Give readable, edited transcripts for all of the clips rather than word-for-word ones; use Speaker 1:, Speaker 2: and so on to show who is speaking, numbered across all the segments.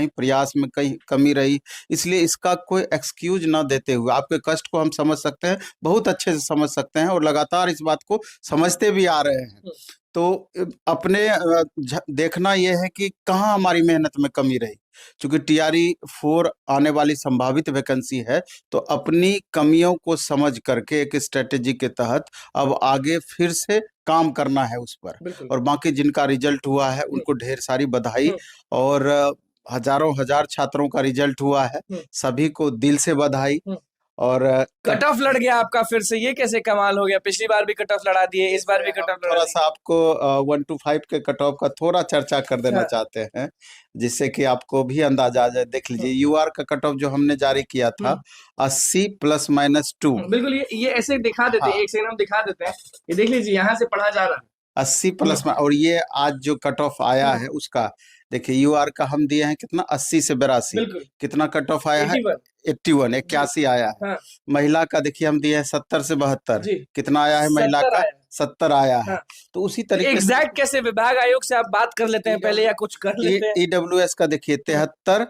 Speaker 1: कहीं प्रयास में कहीं कमी रही, इसलिए इसका कोई एक्सक्यूज ना देते हुए आपके कष्ट को हम समझ सकते हैं, बहुत अच्छे से समझ सकते हैं और लगातार इस बात को समझते भी आ रहे हैं। तो अपने देखना यह है कि कहाँ हमारी मेहनत में कमी रही। चूंकि टीआरई 4 आने वाली संभावित वैकेंसी है, तो अपनी कमियों को समझ करके एक स्ट्रेटेजी के तहत अब आगे फिर से काम करना है उस पर।
Speaker 2: बिल्कुल।
Speaker 1: और बाकी जिनका रिजल्ट हुआ है उनको ढेर सारी बधाई। और हजारों हजार छात्रों का रिजल्ट हुआ है, सभी को दिल से बधाई। और
Speaker 2: कट ऑफ लड़ गया आपका फिर से, ये कैसे कमाल हो गया? पिछली बार भी कट ऑफ लड़ा दिए, इस बार भी कट ऑफ लड़ा
Speaker 1: थोड़ा
Speaker 2: दिए।
Speaker 1: सा आपको 1 to 5 के कट ऑफ का थोड़ा चर्चा कर देना
Speaker 2: हाँ।
Speaker 1: चाहते हैं, जिससे कि आपको भी अंदाजा आ जाए। देख लीजिए यूआर का कट ऑफ जो हमने जारी किया था 80 +-2।
Speaker 2: बिल्कुल, ये ऐसे दिखा देते हैं,
Speaker 1: हाँ।
Speaker 2: एक सेकंड हम दिखा देते हैं, ये देख लीजिए यहाँ से पढ़ा जा रहा है
Speaker 1: 80 प्लस में, और ये आज जो कट ऑफ आया है उसका देखिए, यूआर का हम दिए हैं कितना 80 से 82,
Speaker 2: बिल्कुल।
Speaker 1: कितना कट ऑफ आया है
Speaker 2: 81
Speaker 1: 81 आया है।
Speaker 2: हाँ।
Speaker 1: महिला का देखिए हम दिए हैं 70 से 72,
Speaker 2: जी।
Speaker 1: कितना आया है महिला
Speaker 2: 70
Speaker 1: का?
Speaker 2: आया।
Speaker 1: 70 आया है।
Speaker 2: हाँ।
Speaker 1: तो उसी तरीके से
Speaker 2: एग्जैक्ट कैसे विभाग आयोग से आप बात कर लेते हैं पहले, या कुछ कर लेते हैं?
Speaker 1: ईडब्ल्यूएस का देखिए 73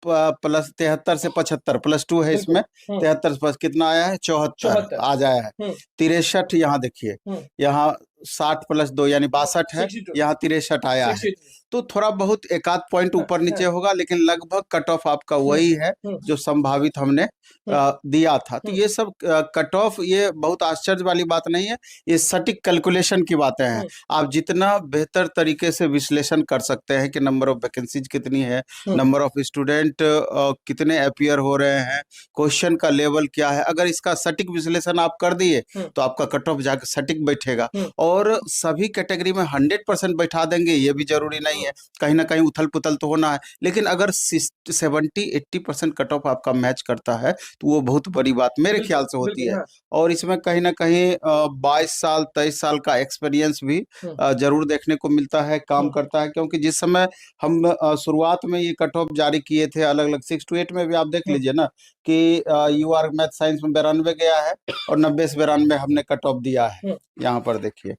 Speaker 1: प्लस 73 से 75 +2 है इसमें, 73 प्लस कितना आया है? 74 आ जाया है। 63 यहाँ देखिए, यहाँ 60 +2 यानी 62 है, यहाँ 63 आया है। तो थोड़ा बहुत एक आध पॉइंट ऊपर नीचे होगा, लेकिन लगभग कट ऑफ आपका वही है जो संभावित हमने दिया था। तो ये सब कट ऑफ, ये बहुत आश्चर्य वाली बात नहीं है, ये सटीक कैलकुलेशन की बातें हैं। आप जितना बेहतर तरीके से विश्लेषण कर सकते हैं कि नंबर ऑफ वैकेंसीज कितनी है, नंबर ऑफ स्टूडेंट कितने अपीयर हो रहे हैं, क्वेश्चन का लेवल क्या है, अगर इसका सटीक विश्लेषण आप कर दिए तो आपका कट ऑफ जाकर सटीक बैठेगा। और सभी कैटेगरी में 100% बैठा देंगे ये भी जरूरी नहीं है, कहीं ना कहीं उथल पुथल तो होना है। लेकिन अगर 70-80% कट ऑफ आपका मैच करता है तो वो बहुत बड़ी बात मेरे ख्याल से होती है। और इसमें कहीं ना कहीं 22 साल 23 साल का एक्सपीरियंस भी जरूर देखने को मिलता है, काम करता है। क्योंकि जिस समय हम शुरुआत में ये कट ऑफ जारी किए थे अलग अलग 6 to 8 में भी आप देख लीजिए ना कि यूआर मैथ साइंस में 92 गया है और 90 से 92 हमने कट ऑफ दिया है। यहाँ पर देखिए,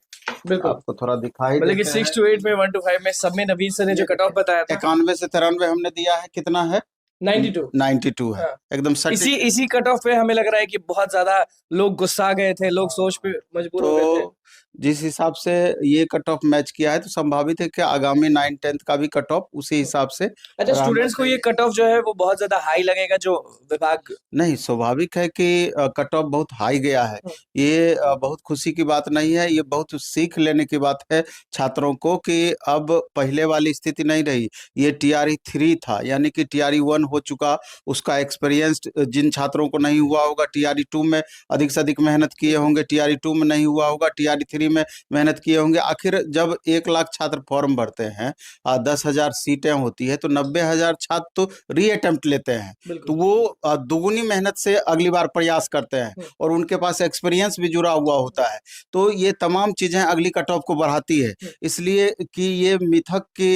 Speaker 2: बिल्कुल
Speaker 1: आपको थोड़ा दिखाई
Speaker 2: मतलब कि 6 to 8 में 1 to 5 में सब में नवीन सर ने जो कट ऑफ बताया था
Speaker 1: 91 से 93 हमने दिया है, कितना है? 92 है।
Speaker 2: हाँ।
Speaker 1: एकदम सटीक।
Speaker 2: इसी कट ऑफ पे हमें लग रहा है कि बहुत ज्यादा लोग गुस्सा गए थे, लोग सोच पे मजबूर हो गए थे।
Speaker 1: जिस हिसाब से ये कट ऑफ मैच किया है तो संभावित है कि आगामी 9-10 का भी कट ऑफ उसी हिसाब से।
Speaker 2: अच्छा, स्टूडेंट्स को ये कट ऑफ जो है वो बहुत ज्यादा हाई लगेगा जो विभाग?
Speaker 1: नहीं, स्वाभाविक है कि कट ऑफ बहुत हाई गया है, ये बहुत खुशी की बात नहीं है, ये बहुत सीख लेने की बात है छात्रों को कि अब पहले वाली स्थिति नहीं रही। ये टीआरई 3 था, यानी कि टीआरई 1 हो चुका, उसका एक्सपीरियंस जिन छात्रों को नहीं हुआ होगा, टीआरई 2 में अधिक से अधिक मेहनत किए होंगे, टीआरई 2 में नहीं हुआ होगा, टीआरई 3 में मेहनत किए होंगे। आखिर जब 1 लाख छात्र फॉर्म भरते हैं, 10,000 सीटें होती है, तो 90,000 छात्र तो री अटेम्प्ट लेते हैं, तो वो दुगुनी मेहनत से अगली बार प्रयास करते हैं और उनके पास एक्सपीरियंस भी जुड़ा हुआ होता है। तो ये तमाम चीजें अगली कट ऑफ को बढ़ाती है। इसलिए कि ये मिथक की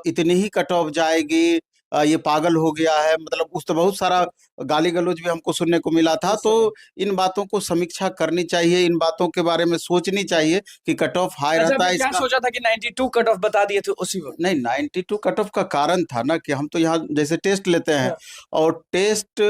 Speaker 1: इतनी ही कट ऑफ जाएगी, ये पागल हो गया है, मतलब उस तो बहुत सारा गाली गलौज भी हमको सुनने को मिला था। तो इन बातों को समीक्षा करनी चाहिए, इन बातों के बारे में सोचनी चाहिए कि कट ऑफ हाई रहता है।
Speaker 2: क्या सोचा था कि 92 कट ऑफ बता दिए थे उसी वक्त?
Speaker 1: नहीं, 92 कट ऑफ का कारण था ना कि हम तो यहाँ जैसे टेस्ट लेते हैं, और टेस्ट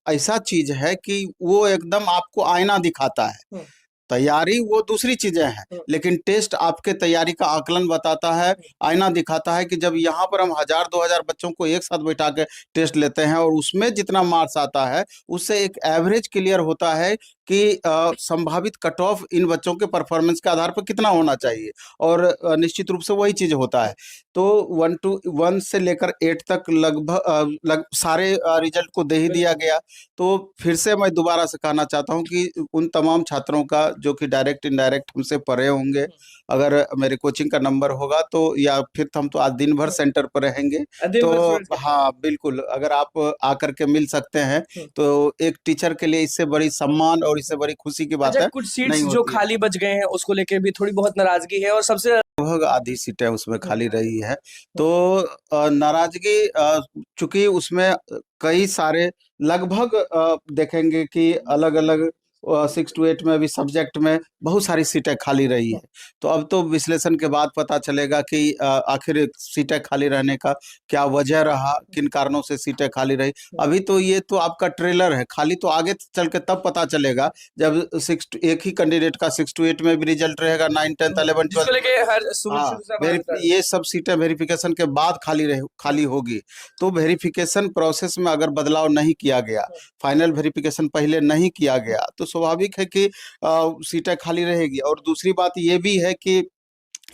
Speaker 1: ऐसा चीज है कि वो एकदम आपको आईना दिखाता है। तैयारी वो दूसरी चीजें हैं, लेकिन टेस्ट आपके तैयारी का आकलन बताता है, आईना दिखाता है कि जब यहाँ पर हम 1000-2000 बच्चों को एक साथ बैठा के टेस्ट लेते हैं और उसमें जितना मार्क्स आता है उससे एक एवरेज क्लियर होता है कि संभावित कट ऑफ इन बच्चों के परफॉर्मेंस के आधार पर कितना होना चाहिए, और निश्चित रूप से वही चीज होता है। तो 1 से लेकर 8 तक लगभग सारे रिजल्ट को दे ही दिया गया। तो फिर से मैं दोबारा से कहना चाहता हूँ कि उन तमाम छात्रों का जो कि डायरेक्ट इनडायरेक्ट हमसे पढ़े होंगे, अगर मेरे कोचिंग का नंबर होगा तो, या फिर हम तो आज दिन भर सेंटर पर रहेंगे, तो हाँ बिल्कुल, अगर आप आकर के मिल सकते हैं तो एक टीचर के लिए इससे बड़ी सम्मान और इससे बड़ी खुशी की बात है।
Speaker 2: कुछ सीट्स जो खाली बच गए हैं उसको लेकर भी थोड़ी बहुत नाराजगी है, और सबसे
Speaker 1: लगभग आधी सीटें उसमें खाली रही है। तो नाराजगी चूंकि उसमें कई सारे लगभग देखेंगे कि अलग अलग 6 to 8 में अभी सब्जेक्ट में बहुत सारी सीटें खाली रही है। तो अब तो विश्लेषण के बाद पता चलेगा कि आखिर सीटें खाली रहने का क्या वजह रहा, किन कारणों से सीटें खाली रही। अभी तो ये तो आपका ट्रेलर है, खाली तो आगे चल के तब पता चलेगा जब एक ही कैंडिडेट का 6 to 8 में भी रिजल्ट रहेगा, 9, 10, 11, 12।
Speaker 2: लेके हर
Speaker 1: हाँ, ये सब सीटें वेरिफिकेशन के बाद खाली होगी। तो वेरिफिकेशन प्रोसेस में अगर बदलाव नहीं किया गया, फाइनल वेरिफिकेशन पहले नहीं किया गया, तो स्वाभाविक है कि सीटें खाली रहेगी। और दूसरी बात ये भी है कि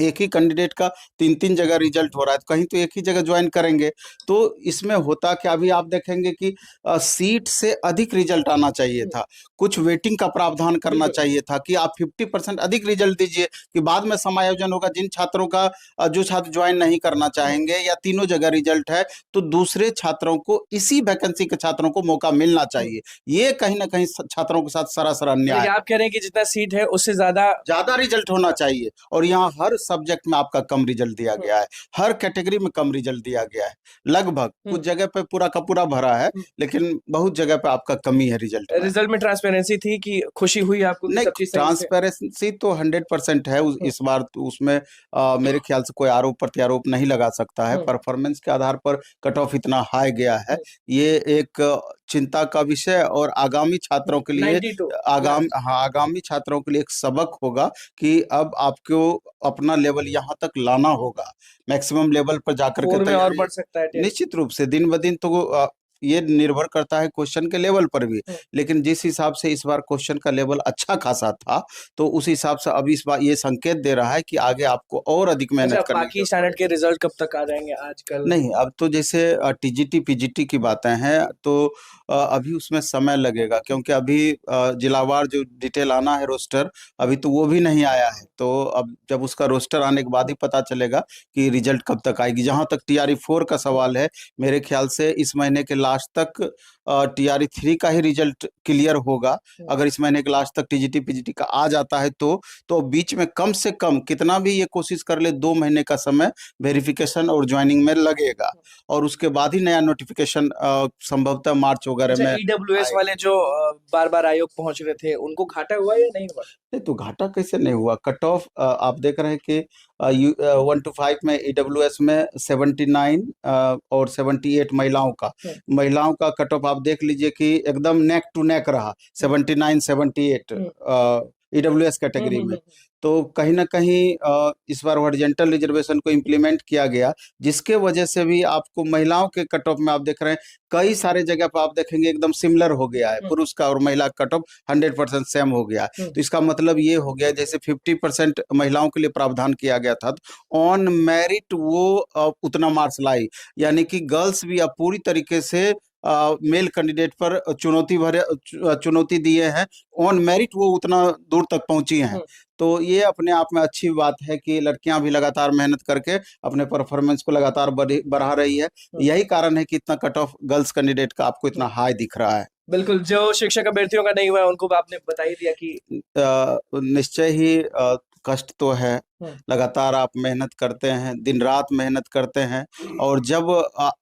Speaker 1: एक ही कैंडिडेट का 3 जगह रिजल्ट हो रहा है, तो कहीं तो एक ही जगह ज्वाइन करेंगे। तो इसमें होता क्या, अभी आप देखेंगे कि सीट से अधिक रिजल्ट आना चाहिए था, कुछ वेटिंग का प्रावधान करना चाहिए था कि आप 50% अधिक रिजल्ट दीजिए कि बाद में समायोजन होगा। जिन छात्रों का जो छात्र ज्वाइन नहीं करना चाहेंगे या तीनों जगह रिजल्ट है, तो दूसरे छात्रों को, इसी वैकेंसी के छात्रों को मौका मिलना चाहिए। ये कहीं ना कहीं छात्रों के साथ सरासर अन्याय है।
Speaker 2: आप कह रहे हैं कि जितना सीट है उससे ज्यादा
Speaker 1: रिजल्ट होना चाहिए, और यहाँ हर सब्जेक्ट में आपका कम रिजल्ट दिया गया है, हर कैटेगरी में कम रिजल्ट दिया गया है। लगभग कुछ जगह पे पूरा का पूरा भरा है, लेकिन बहुत जगह पे आपका कमी है रिजल्ट
Speaker 2: में ट्रांसपेरेंसी थी कि खुशी हुई आपको?
Speaker 1: नहीं, ट्रांसपेरेंसी तो 100% है इस बार। तो उसमें मेरे ख्याल से कोई आरोप प्रत्यारोप नहीं लगा सकता है। परफॉर्मेंस के आधार पर कट ऑफ इतना हाई गया है, ये एक चिंता का विषय और आगामी छात्रों के लिए आगामी छात्रों के लिए एक सबक होगा कि अब आपको अपना लेवल यहाँ तक लाना होगा, मैक्सिमम लेवल पर जाकर के
Speaker 2: और बढ़ सकता है
Speaker 1: निश्चित रूप से। दिन ब दिन तो ये निर्भर करता है क्वेश्चन के लेवल पर भी, लेकिन जिस हिसाब से इस बार क्वेश्चन का लेवल अच्छा खासा था, तो उस हिसाब से अभी इस बार ये संकेत दे रहा है कि आगे आपको और अधिक मेहनत करनी है।
Speaker 2: बाकी स्टैंडर्ड के रिजल्ट कब तक आ जाएंगे आजकल?
Speaker 1: नहीं, अब तो जैसे टीजीटी पीजीटी की बातें हैं, तो अभी उसमें समय लगेगा, क्योंकि अभी जिलावार जो डिटेल आना है रोस्टर, अभी तो वो भी नहीं आया है। तो अब जब उसका रोस्टर आने के बाद ही पता चलेगा कि रिजल्ट कब तक आएगी। जहां तक टीआरई 4 का सवाल है, मेरे ख्याल से इस महीने के लास्ट तक टीआरई 3 का ही रिजल्ट क्लियर होगा। अगर इस महीने के लास्ट तक टीजीटी पीजीटी का आ जाता है तो बीच में कम से कम कितना भी ये कोशिश कर ले, 2 महीने का समय वेरिफिकेशन और ज्वाइनिंग में लगेगा, और उसके बाद ही नया नोटिफिकेशन संभवतः मार्च वगैरह में।
Speaker 2: ईडब्ल्यूएस वाले जो बार बार आयोग पहुंच रहे थे, उनको घाटा हुआ या नहीं हुआ?
Speaker 1: नहीं, तो घाटा कैसे नहीं हुआ। कट ऑफ आप देख रहे हैं कि 1 to 5 में ईडब्ल्यूएस में 79 और 78 महिलाओं का कट ऑफ आप देख लीजिए कि एकदम नेक टू नेक रहा, 79 78 ईडब्ल्यूएस कैटेगरी में। तो कहीं ना कहीं इस बार हॉरिजॉन्टल रिजर्वेशन को इम्प्लीमेंट किया गया, जिसके वजह से भी आपको महिलाओं के कट ऑफ में आप देख रहे हैं कई सारे जगह पर आप देखेंगे एकदम सिमिलर हो गया है, पुरुष का और महिला कट ऑफ 100% सेम हो गया। तो इसका मतलब ये हो गया, जैसे 50% महिलाओं के लिए प्रावधान किया गया था, तो ऑन मेरिट वो उतना मार्क्स लाई, यानी कि गर्ल्स भी अब पूरी तरीके से मेल कैंडिडेट पर चुनौती दिए हैं, ऑन मेरिट वो उतना दूर तक पहुंची हैं। तो ये अपने आप में अच्छी बात है कि लड़कियां भी लगातार मेहनत करके अपने परफॉर्मेंस को लगातार बढ़ा रही है। यही कारण है कि इतना कट ऑफ गर्ल्स कैंडिडेट का आपको इतना हाई दिख रहा है।
Speaker 2: बिल्कुल, जो शिक्षक अभ्यर्थियों का नहीं हुआ है उनको आपने बता ही दिया कि
Speaker 1: निश्चय ही कष्ट तो है, लगातार आप मेहनत करते हैं, दिन रात मेहनत करते हैं, और जब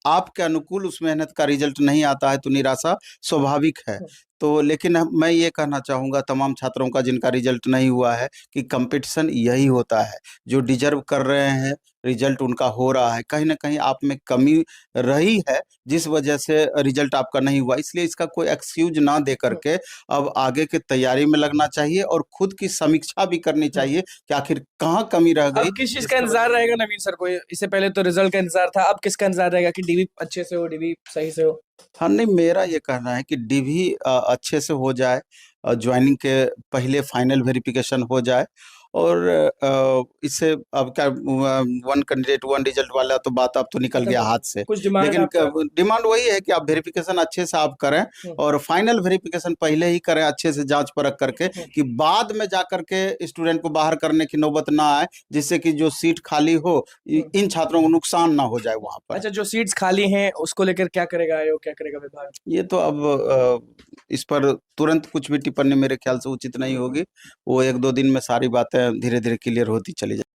Speaker 1: आपके अनुकूल उस मेहनत का रिजल्ट नहीं आता है तो निराशा स्वाभाविक है। तो लेकिन मैं ये कहना चाहूँगा तमाम छात्रों का जिनका रिजल्ट नहीं हुआ है कि कंपटीशन यही होता है, जो डिजर्व कर रहे हैं रिजल्ट उनका हो रहा है, कहीं ना कहीं आप में कमी रही है जिस वजह से रिजल्ट आपका नहीं हुआ। इसलिए इसका कोई एक्सक्यूज ना दे करके अब आगे की तैयारी में लगना चाहिए और खुद की समीक्षा भी करनी चाहिए कि आखिर कहाँ कमी रह गई।
Speaker 2: अब किस चीज का इंतजार रहेगा नवीन सर को? इससे पहले तो रिजल्ट का इंतजार था, अब किसका इंतजार रहेगा कि डीवी अच्छे से हो, डीवी सही से हो?
Speaker 1: हाँ, नहीं, मेरा ये कहना है कि डीवी अच्छे से हो जाए, ज्वाइनिंग के पहले फाइनल वेरिफिकेशन हो जाए, और इससे अब क्या 1 कैंडिडेट 1 रिजल्ट वाला तो बात अब तो निकल गया हाथ से।
Speaker 2: कुछ
Speaker 1: लेकिन डिमांड वही है कि आप वेरिफिकेशन अच्छे से आप करें और फाइनल वेरिफिकेशन पहले ही करें, अच्छे से जांच परख करके, कि बाद में जाकर के स्टूडेंट को बाहर करने की नौबत ना आए, जिससे कि जो सीट खाली हो इन छात्रों को नुकसान ना हो जाए वहां पर।
Speaker 2: अच्छा, जो सीट्स खाली हैं उसको लेकर क्या करेगा आयोग, क्या करेगा विभाग?
Speaker 1: ये तो अब इस पर तुरंत कुछ भी टिप्पणी मेरे ख्याल से उचित नहीं होगी। वो 1-2 दिन में सारी बातें धीरे धीरे क्लियर होती चली जाए।